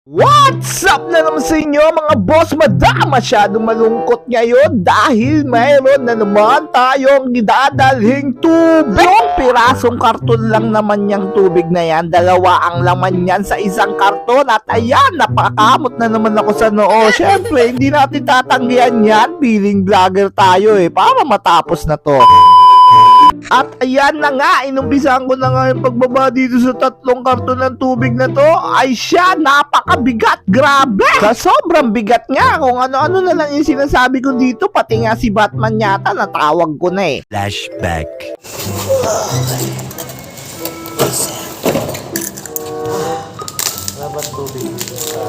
What's up na naman sa inyo mga boss madam? Masyadong malungkot ngayon dahil mayroon na naman tayong idadalhing tubig. Yung pirasong karton lang naman yung tubig na yan, dalawa ang laman yan sa isang karton. At ayan, napakamot na naman ako sa noo. Syempre, hindi natin tatanggihan yan, feeling vlogger tayo para matapos na to. At ayan na nga, inumpisahan ko na nga yung pagbaba dito sa 3 karton ng tubig na to. Ay siya, napakabigat, grabe! Sa sobrang bigat nga, kung ano-ano na lang yung sinasabi ko dito, pati nga si Batman yata, natawag ko na Flashback. Laban tubig dito sa...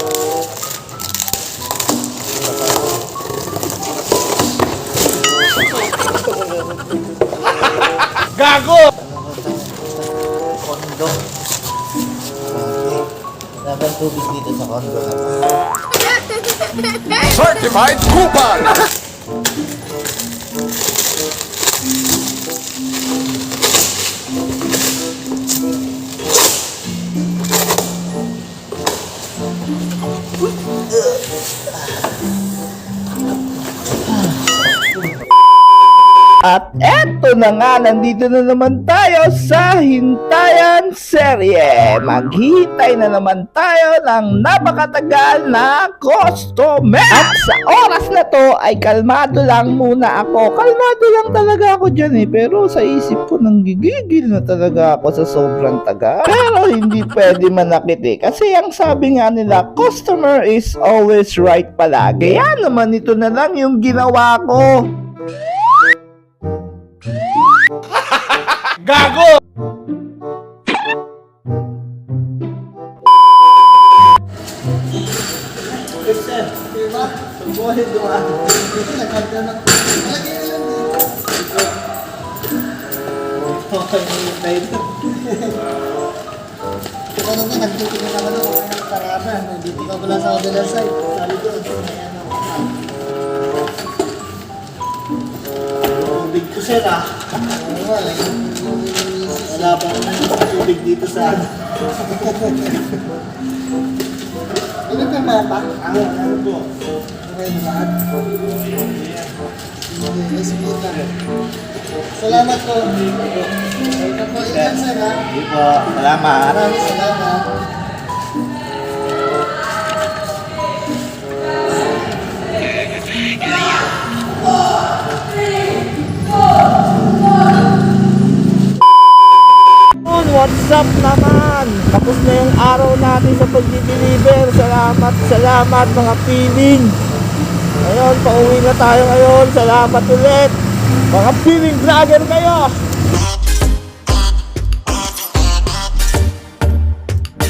Gago! Kondo. Laban tubig dito sa kondo na to. Certified Coupon! At eto na nga, nandito na naman tayo sa Hintayan Serye. Maghihintay na naman tayo ng napakatagal na customer. At sa oras na to ay kalmado lang muna ako. Kalmado lang talaga ako dyan pero sa isip ko nanggigigil na talaga ako sa sobrang taga. Pero hindi pwede manakit kasi ang sabi nga nila, customer is always right palagi. Kaya naman ito na lang yung ginawa ko. Gago! Sir, diba? Subuhin doon. Ito nagkanda na. Lagay na lang dito. Okay, may ito. Ito ano nga, nagtitingin naman ako ng parada. Dito ka pala sa other side. Sabi doon. Ayan ako. Tubig ko sir wala pang tubig dito sa ano ka mapa? Ano po? Okay na lahat? Salamat po. Ito po, ilan sir Hindi po, salamat. Maraming salamat. What's up naman? Tapos na yung araw natin sa pag-deliver. Salamat mga feeling. Ngayon, pauwi na tayo ngayon. Salamat ulit. Mga feeling vlogger kayo.